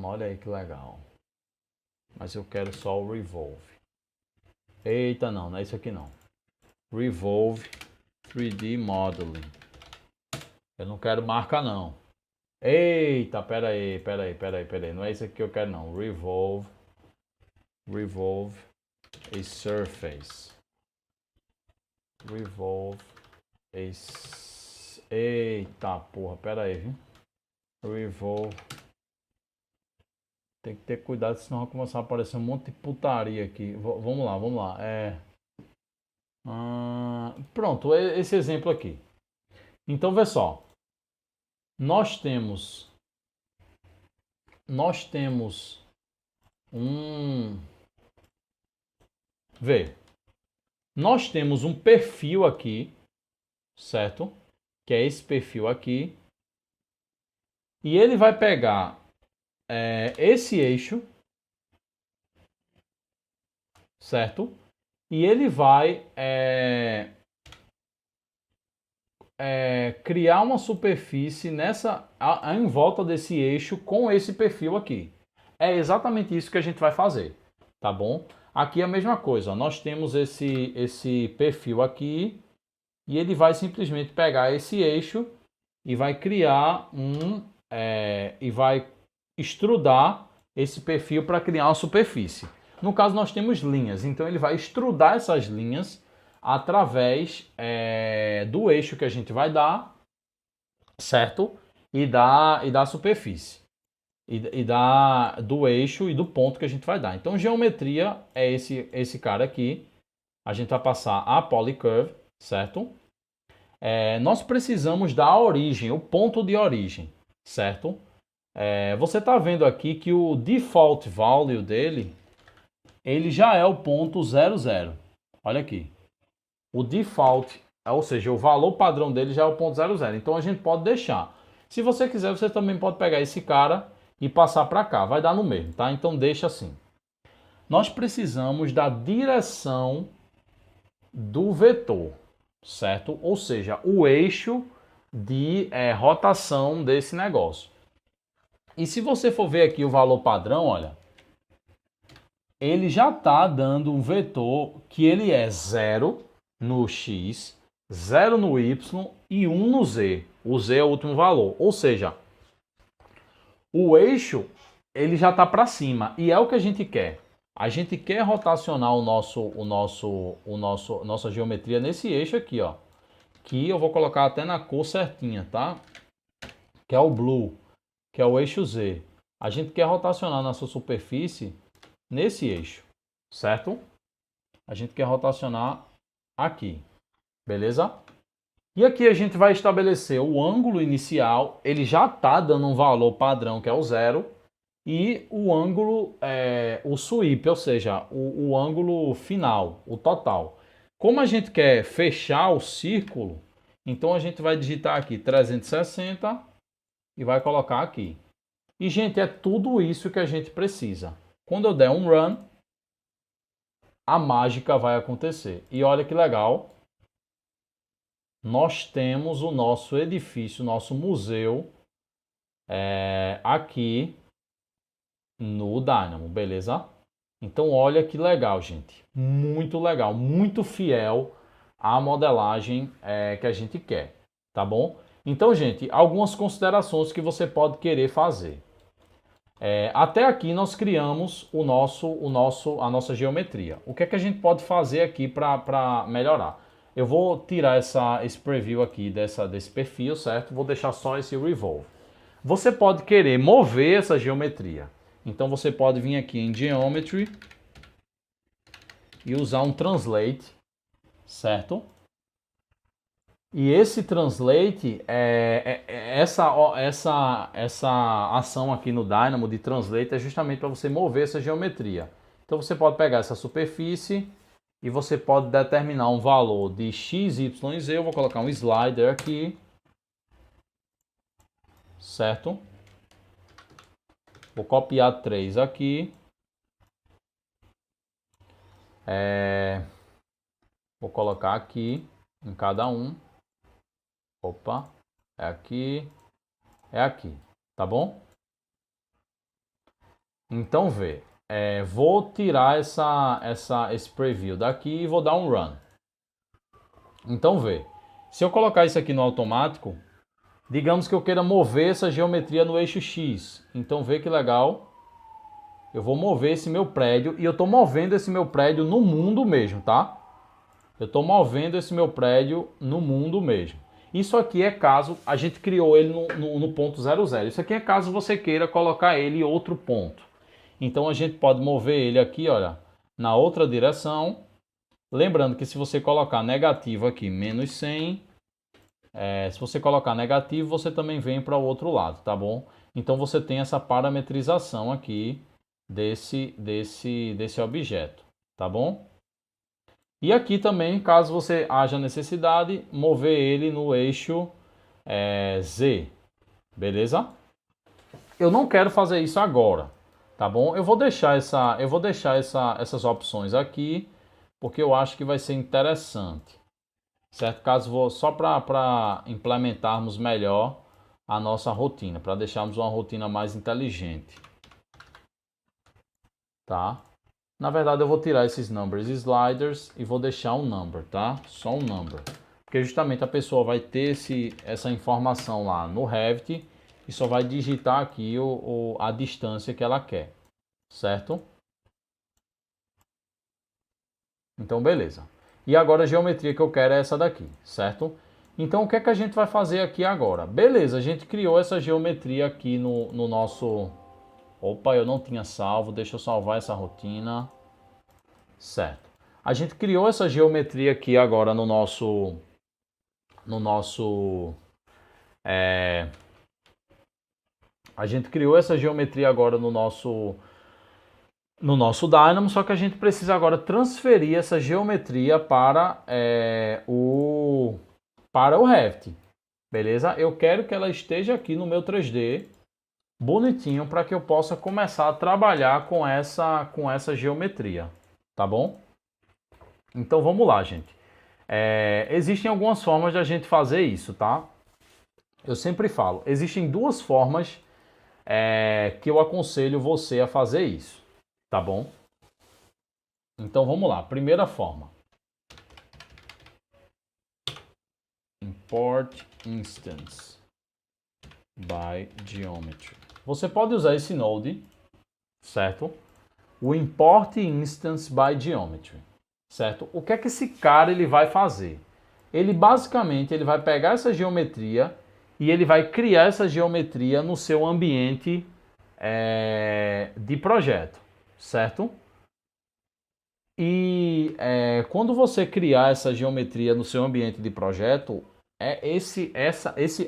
Olha aí que legal. Mas eu quero só o Revolve. Eita, não é isso aqui não. Revolve 3D Modeling. Eu não quero marca não. Eita, pera aí. Não é isso aqui que eu quero não. Revolve a surface. Revolve a... Eita porra, pera aí, viu? Revolve. Tem que ter cuidado, senão vai começar a aparecer um monte de putaria aqui. Vamos lá. Pronto, esse exemplo aqui. Então, vê só. Nós temos nós temos um perfil aqui, certo? Que é esse perfil aqui. E ele vai pegar esse eixo, certo? E ele vai criar uma superfície em volta desse eixo com esse perfil aqui. É exatamente isso que a gente vai fazer, tá bom? Aqui é a mesma coisa, ó. Nós temos esse perfil aqui e ele vai simplesmente pegar esse eixo e vai criar e vai extrudar esse perfil para criar uma superfície. No caso nós temos linhas, então ele vai extrudar essas linhas através do eixo que a gente vai dar, certo? E da superfície. Do eixo e do ponto que a gente vai dar. Então, geometria é esse cara aqui. A gente vai passar a Polycurve, certo? Nós precisamos da origem, o ponto de origem, certo? Você está vendo aqui que o default value dele, ele já é o ponto 00. Olha aqui. O default, ou seja, o valor padrão dele já é o ponto 00. Então a gente pode deixar. Se você quiser, você também pode pegar esse cara e passar para cá. Vai dar no mesmo, tá? Então deixa assim. Nós precisamos da direção do vetor, certo? Ou seja, o eixo de rotação desse negócio. E se você for ver aqui o valor padrão, olha, ele já está dando um vetor que ele é 0 no x, 0 no y e 1 no z. O z é o último valor. Ou seja, o eixo ele já está para cima e é o que a gente quer. A gente quer rotacionar nossa geometria nesse eixo aqui, ó. Que eu vou colocar até na cor certinha, tá? Que é o blue, que é o eixo Z. A gente quer rotacionar nossa superfície nesse eixo, certo? A gente quer rotacionar aqui, beleza? E aqui a gente vai estabelecer o ângulo inicial, ele já está dando um valor padrão, que é o 0, e o ângulo, o sweep, ou seja, o ângulo final, o total. Como a gente quer fechar o círculo, então a gente vai digitar aqui 360 e vai colocar aqui. E, gente, é tudo isso que a gente precisa. Quando eu der um run, a mágica vai acontecer. E olha que legal, nós temos o nosso edifício, o nosso museu aqui no Dynamo, beleza? Então olha que legal, gente. Muito legal, muito fiel à modelagem que a gente quer, tá bom? Então, gente, algumas considerações que você pode querer fazer. Até aqui nós criamos a nossa geometria. O que é que a gente pode fazer aqui para melhorar? Eu vou tirar esse preview aqui desse perfil, certo? Vou deixar só esse revolve. Você pode querer mover essa geometria. Então você pode vir aqui em Geometry e usar um Translate, certo? E esse Translate, essa ação aqui no Dynamo de Translate é justamente para você mover essa geometria. Então você pode pegar essa superfície e você pode determinar um valor de x, y e z. Eu vou colocar um slider aqui, certo? Vou copiar 3 aqui. Vou colocar aqui em cada um. Opa, é aqui, tá bom? Então vê, vou tirar esse preview daqui e vou dar um run. Então vê, se eu colocar isso aqui no automático, digamos que eu queira mover essa geometria no eixo X. Então vê que legal, eu vou mover esse meu prédio e eu estou movendo esse meu prédio no mundo mesmo, tá? Eu estou movendo esse meu prédio no mundo mesmo. Isso aqui é caso a gente criou ele no ponto 00. Isso aqui é caso você queira colocar ele em outro ponto. Então a gente pode mover ele aqui, olha, na outra direção. Lembrando que se você colocar negativo aqui, menos 100, se você colocar negativo, você também vem para o outro lado, tá bom? Então você tem essa parametrização aqui desse objeto, tá bom? E aqui também, caso você haja necessidade, mover ele no eixo Z, beleza? Eu não quero fazer isso agora, tá bom? Eu vou deixar essas opções aqui, porque eu acho que vai ser interessante, certo? Só para implementarmos melhor a nossa rotina, para deixarmos uma rotina mais inteligente, tá? Na verdade, eu vou tirar esses numbers sliders e vou deixar um number, tá? Só um number. Porque justamente a pessoa vai ter essa informação lá no Revit e só vai digitar aqui a distância que ela quer, certo? Então, beleza. E agora a geometria que eu quero é essa daqui, certo? Então, o que é que a gente vai fazer aqui agora? Beleza, a gente criou essa geometria aqui no nosso... Opa, eu não tinha salvo, deixa eu salvar essa rotina. Certo. A gente criou essa geometria aqui agora no nosso... A gente criou essa geometria agora no nosso Dynamo, só que a gente precisa agora transferir essa geometria para o Revit. Beleza? Eu quero que ela esteja aqui no meu 3D, bonitinho, para que eu possa começar a trabalhar com essa geometria, tá bom? Então vamos lá, gente. Existem algumas formas de a gente fazer isso, tá? Eu sempre falo, existem duas formas que eu aconselho você a fazer isso, tá bom? Então vamos lá, primeira forma. Import instance by geometry. Você pode usar esse node, certo? O import instance by geometry, certo? O que é que esse cara ele vai fazer? Ele basicamente ele vai pegar essa geometria e ele vai criar essa geometria no seu ambiente de projeto, certo? E quando você criar essa geometria no seu ambiente de projeto,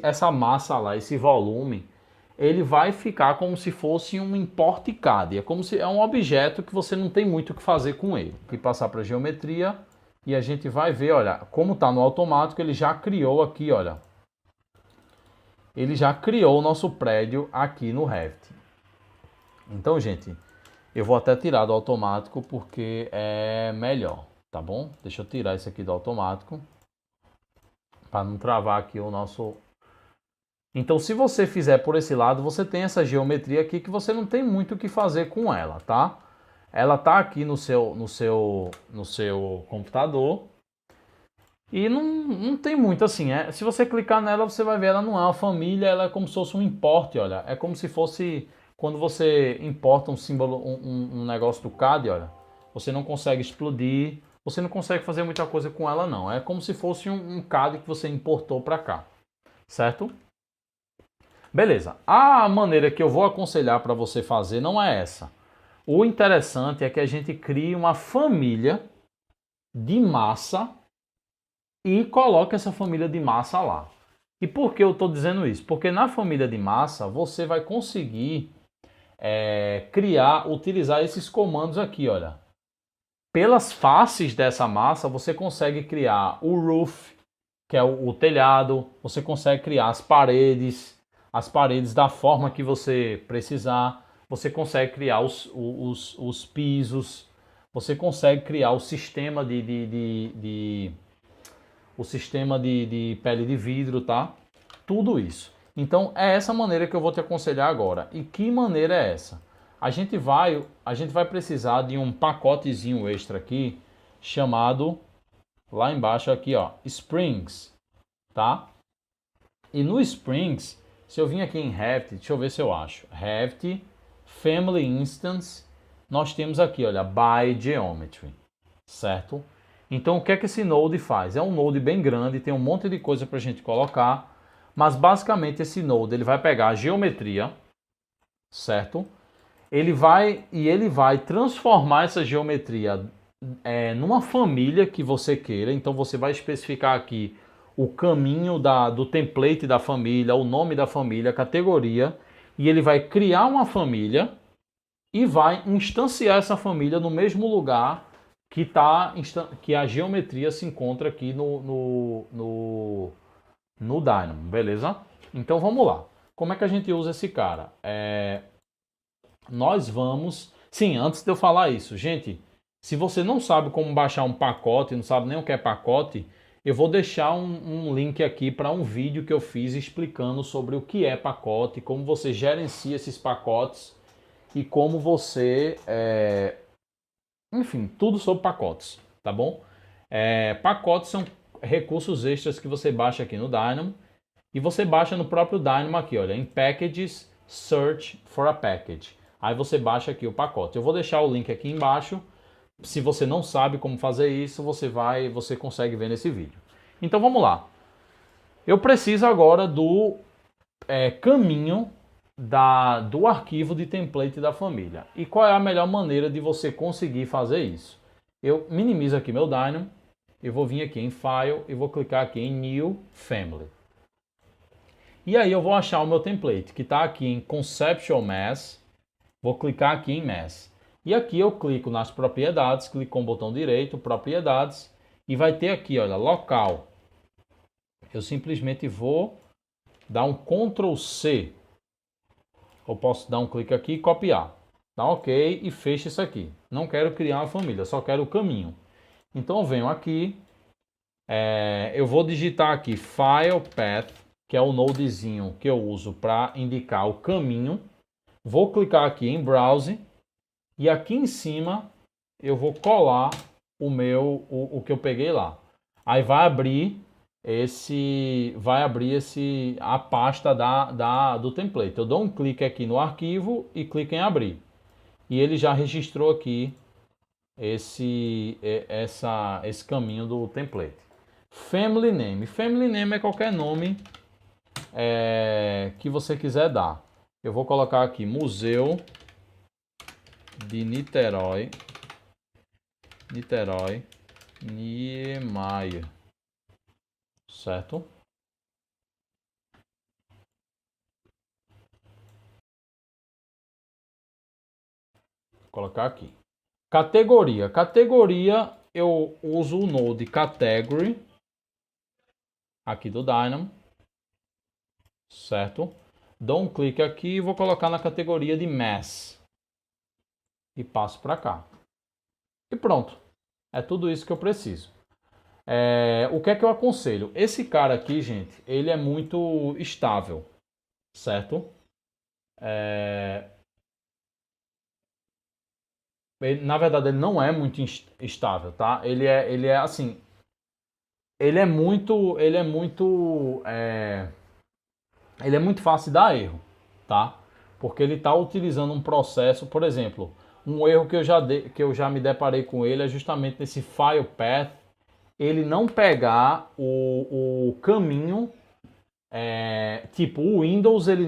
essa massa lá, esse volume, ele vai ficar como se fosse um import CAD. É como se é um objeto que você não tem muito o que fazer com ele. E passar para a geometria e a gente vai ver, olha, como está no automático, ele já criou aqui, olha. Ele já criou o nosso prédio aqui no Revit. Então, gente, eu vou até tirar do automático porque é melhor, tá bom? Deixa eu tirar isso aqui do automático para não travar aqui o nosso... Então, se você fizer por esse lado, você tem essa geometria aqui que você não tem muito o que fazer com ela, tá? Ela tá aqui no seu computador e não tem muito assim. Se você clicar nela, você vai ver, ela não é uma família, ela é como se fosse um import, olha. É como se fosse quando você importa um símbolo, um negócio do CAD, olha. Você não consegue explodir, você não consegue fazer muita coisa com ela não. É como se fosse um CAD que você importou para cá, certo? Beleza. A maneira que eu vou aconselhar para você fazer não é essa. O interessante é que a gente crie uma família de massa e coloque essa família de massa lá. E por que eu estou dizendo isso? Porque na família de massa você vai conseguir utilizar esses comandos aqui, olha. Pelas faces dessa massa você consegue criar o roof, que é o telhado, você consegue criar as paredes da forma que você precisar, você consegue criar os pisos, você consegue criar o sistema de pele de vidro, tá? Tudo isso. Então é essa maneira que eu vou te aconselhar agora. E que maneira é essa? A gente vai precisar de um pacotezinho extra aqui chamado lá embaixo aqui, ó, Springs, tá? E no Springs, se eu vim aqui em Revit, deixa eu ver se eu acho. Revit, Family Instance, nós temos aqui, olha, By Geometry, certo? Então o que é que esse node faz? É um node bem grande, tem um monte de coisa para a gente colocar, mas basicamente esse node ele vai pegar a geometria, certo? Ele vai transformar essa geometria numa família que você queira. Então você vai especificar aqui o caminho do template da família, o nome da família, a categoria, e ele vai criar uma família e vai instanciar essa família no mesmo lugar que a geometria se encontra aqui no Dynamo, beleza? Então vamos lá. Como é que a gente usa esse cara? Nós vamos... Sim, antes de eu falar isso, gente, se você não sabe como baixar um pacote, não sabe nem o que é pacote, eu vou deixar um link aqui para um vídeo que eu fiz explicando sobre o que é pacote, como você gerencia esses pacotes e como você... Enfim, tudo sobre pacotes, tá bom? Pacotes são recursos extras que você baixa aqui no Dynamo e você baixa no próprio Dynamo aqui, olha, em Packages, Search for a Package. Aí você baixa aqui o pacote. Eu vou deixar o link aqui embaixo. Se você não sabe como fazer isso, você consegue ver nesse vídeo. Então vamos lá. Eu preciso agora do caminho do arquivo de template da família. E qual é a melhor maneira de você conseguir fazer isso? Eu minimizo aqui meu Dynamo. Eu vou vir aqui em File e vou clicar aqui em New Family. E aí eu vou achar o meu template, que está aqui em Conceptual Mass. Vou clicar aqui em Mass. E aqui eu clico nas propriedades, clico com o botão direito, propriedades, e vai ter aqui, olha, local. Eu simplesmente vou dar um Ctrl C. Eu posso dar um clique aqui e copiar. Dá OK e fecha isso aqui. Não quero criar uma família, só quero o caminho. Então eu venho aqui, eu vou digitar aqui File Path, que é o nodezinho que eu uso para indicar o caminho. Vou clicar aqui em Browse e aqui em cima eu vou colar o que eu peguei lá. Aí vai abrir a pasta do template. Eu dou um clique aqui no arquivo e clico em abrir. E ele já registrou aqui esse caminho do template. Family name. Family name é qualquer nome que você quiser dar. Eu vou colocar aqui Museu de Niterói, Niemeyer, certo? Vou colocar aqui. Categoria. Categoria, eu uso o node category aqui do Dynamo, certo? Dou um clique aqui e vou colocar na categoria de Mass e passo para cá. E pronto. É tudo isso que eu preciso. O que é que eu aconselho? Esse cara aqui, gente, ele é muito estável, certo? Na verdade, ele não é muito estável, tá? Ele é assim, ele é muito fácil de dar erro, tá? Porque ele está utilizando um processo, por exemplo, um erro que eu já me deparei com ele é justamente nesse file path, ele não pegar o caminho. Tipo, o Windows ele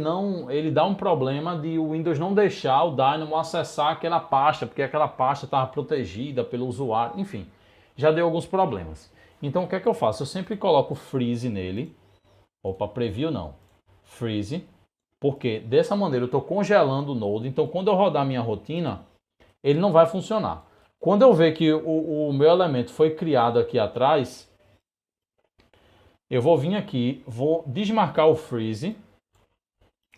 dá um problema de o Windows não deixar o Dynamo acessar aquela pasta, porque aquela pasta estava protegida pelo usuário, enfim, já deu alguns problemas. Então o que é que eu faço? Eu sempre coloco freeze nele, preview não, freeze, porque dessa maneira eu estou congelando o Node, então quando eu rodar minha rotina, ele não vai funcionar. Quando eu ver que o meu elemento foi criado aqui atrás, eu vou vir aqui, vou desmarcar o freeze,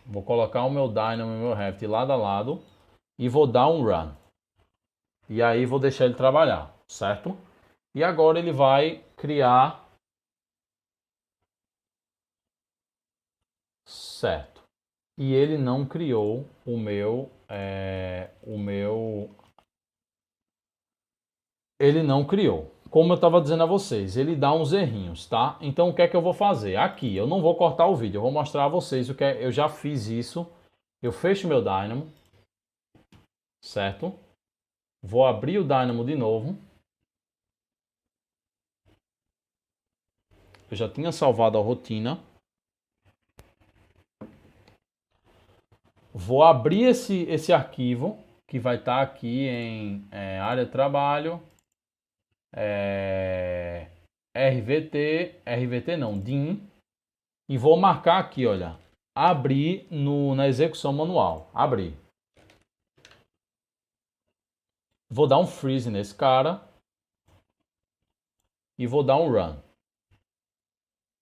vou colocar o meu Dynamo e o meu Raft lado a lado e vou dar um run. E aí vou deixar ele trabalhar, certo? E agora ele vai criar, certo? E ele não criou ele não criou. Como eu estava dizendo a vocês, ele dá uns errinhos, tá? Então o que é que eu vou fazer? Aqui, eu não vou cortar o vídeo, eu vou mostrar a vocês o que é, eu já fiz isso. Eu fecho meu Dynamo, certo? Vou abrir o Dynamo de novo. Eu já tinha salvado a rotina. Vou abrir esse arquivo que vai estar aqui em área de trabalho, RVT não, DIN, e vou marcar aqui, olha, abrir na execução manual, abrir. Vou dar um freeze nesse cara e vou dar um run.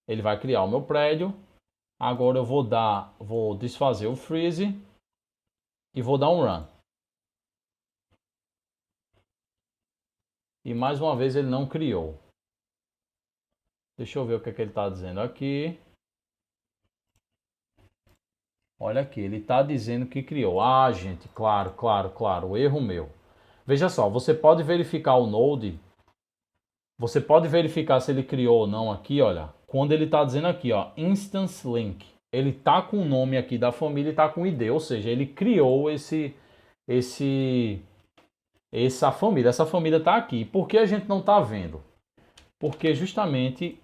Ele vai criar o meu prédio. Agora eu vou desfazer o freeze e vou dar um run. E mais uma vez ele não criou. Deixa eu ver o que ele está dizendo aqui. Olha aqui, ele está dizendo que criou. Ah, gente, claro, erro meu. Veja só, você pode verificar o Node, você pode verificar se ele criou ou não aqui, olha. Quando ele está dizendo aqui, ó, Instance Link. Ele está com o nome aqui da família e está com ID, ou seja, ele criou essa família. Essa família está aqui. Por que a gente não está vendo? Porque justamente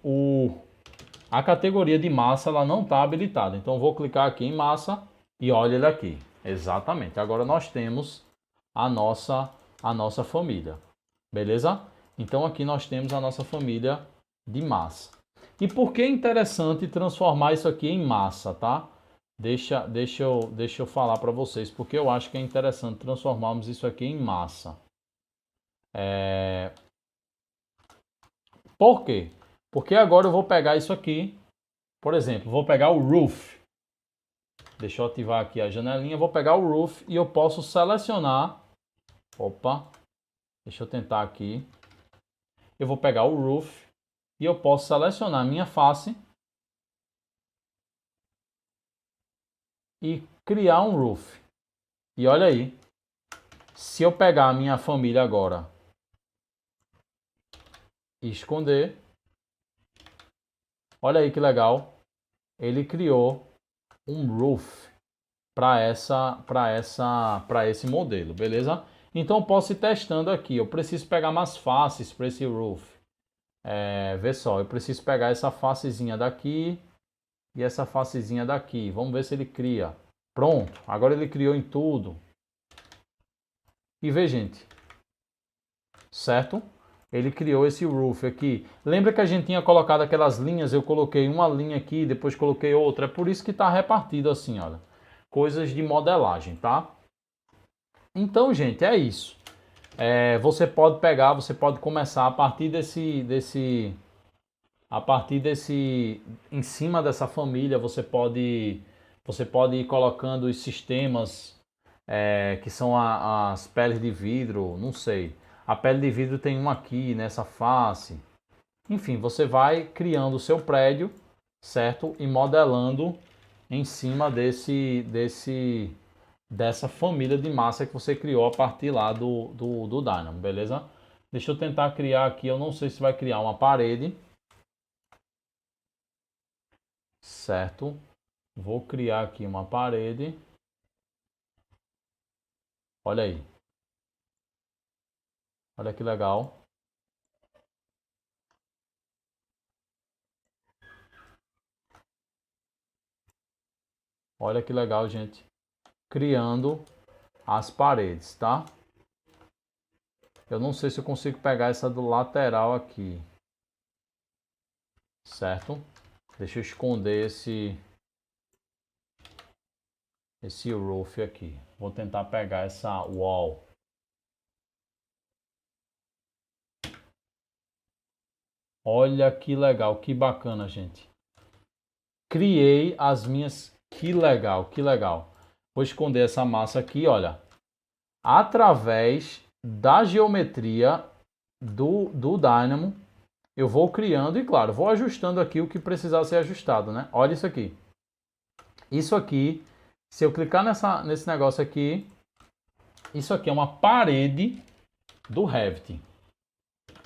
a categoria de massa ela não está habilitada. Então eu vou clicar aqui em massa e olha ele aqui. Exatamente. Agora nós temos a nossa família. Beleza? Então aqui nós temos a nossa família de massa. E por que é interessante transformar isso aqui em massa, tá? Deixa eu falar para vocês porque eu acho que é interessante transformarmos isso aqui em massa. Por quê? Porque agora eu vou pegar isso aqui, por exemplo, vou pegar o roof. Deixa eu ativar aqui a janelinha, vou pegar o roof e eu posso selecionar. Opa, deixa eu tentar aqui. Eu vou pegar o roof e eu posso selecionar a minha face e criar um roof. E olha aí, se eu pegar a minha família agora esconder. Olha aí que legal. Ele criou um roof para esse modelo, beleza? Então eu posso ir testando aqui. Eu preciso pegar mais faces para esse roof. Vê só, eu preciso pegar essa facezinha daqui e essa facezinha daqui. Vamos ver se ele cria. Pronto, agora ele criou em tudo. E vê, gente. Certo? Ele criou esse roof aqui. Lembra que a gente tinha colocado aquelas linhas? Eu coloquei uma linha aqui, depois coloquei outra. É por isso que está repartido assim, olha. Coisas de modelagem, tá? Então, gente, é isso. Você pode pegar, você pode começar a partir em cima dessa família, você pode ir colocando os sistemas que são as peles de vidro, não sei. A pele de vidro tem uma aqui nessa face. Enfim, você vai criando o seu prédio, certo? E modelando em cima dessa família de massa que você criou a partir lá do Dynamo, beleza? Deixa eu tentar criar aqui, eu não sei se vai criar uma parede. Certo? Vou criar aqui uma parede. Olha aí. Olha que legal. Olha que legal, gente. Criando as paredes, tá? Eu não sei se eu consigo pegar essa do lateral aqui. Certo? Deixa eu esconder esse roof aqui. Vou tentar pegar essa wall. Olha que legal, que bacana, gente. Criei as minhas... Que legal, que legal. Vou esconder essa massa aqui, olha. Através da geometria do Dynamo, eu vou criando e, claro, vou ajustando aqui o que precisar ser ajustado, né? Olha isso aqui. Isso aqui, se eu clicar nesse negócio aqui, isso aqui é uma parede do Revit.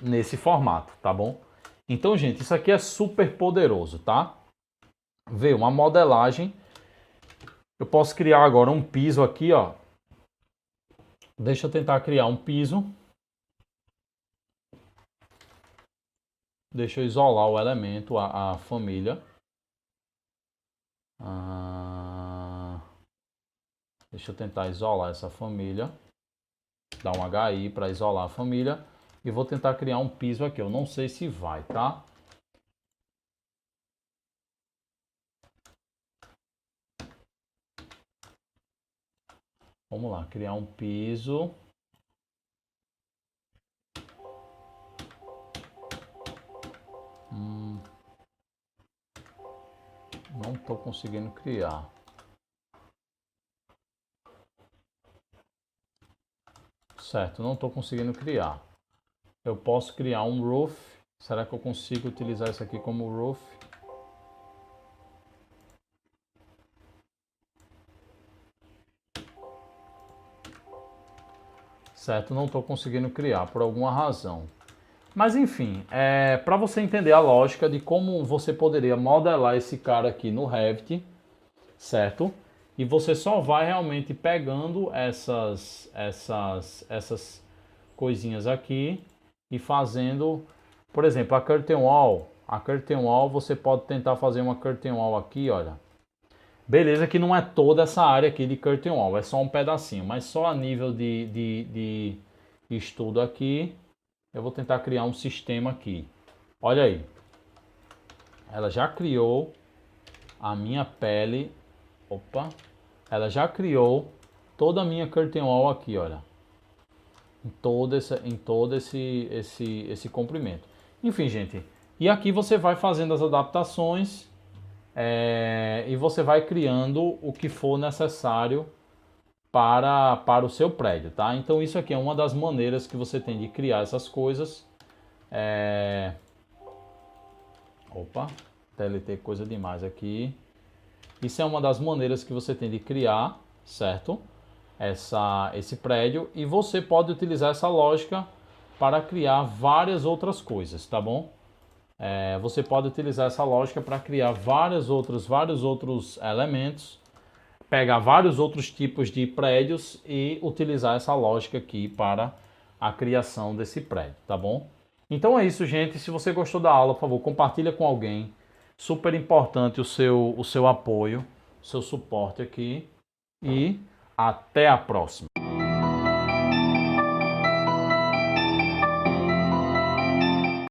Nesse formato, tá bom? Então, gente, isso aqui é super poderoso, tá? Vê, uma modelagem. Eu posso criar agora um piso aqui, ó. Deixa eu tentar criar um piso. Deixa eu isolar o elemento, a família. Deixa eu tentar isolar essa família. Dar um HI para isolar a família. E vou tentar criar um piso aqui. Eu não sei se vai, tá? Vamos lá, criar um piso. Não estou conseguindo criar. Certo, não estou conseguindo criar. Eu posso criar um roof. Será que eu consigo utilizar isso aqui como roof? Certo, não estou conseguindo criar por alguma razão. Mas enfim, para você entender a lógica de como você poderia modelar esse cara aqui no Revit, certo? E você só vai realmente pegando essas coisinhas aqui e fazendo, por exemplo, a curtain wall. A curtain wall, você pode tentar fazer uma curtain wall aqui, olha. Beleza que não é toda essa área aqui de curtain wall, é só um pedacinho, mas só a nível de estudo aqui, eu vou tentar criar um sistema aqui. Olha aí. Ela já criou a minha pele. Opa. Ela já criou toda a minha curtain wall aqui, olha. Em todo esse comprimento. Enfim, gente. E aqui você vai fazendo as adaptações e você vai criando o que for necessário para o seu prédio, tá? Então isso aqui é uma das maneiras que você tem de criar essas coisas. Opa, deletei coisa demais aqui. Isso é uma das maneiras que você tem de criar, certo? Esse prédio, e você pode utilizar essa lógica para criar várias outras coisas, tá bom? Você pode utilizar essa lógica para criar vários outros elementos, pegar vários outros tipos de prédios e utilizar essa lógica aqui para a criação desse prédio, tá bom? Então é isso, gente. Se você gostou da aula, por favor, compartilha com alguém. Super importante o seu apoio, o seu suporte aqui. E até a próxima.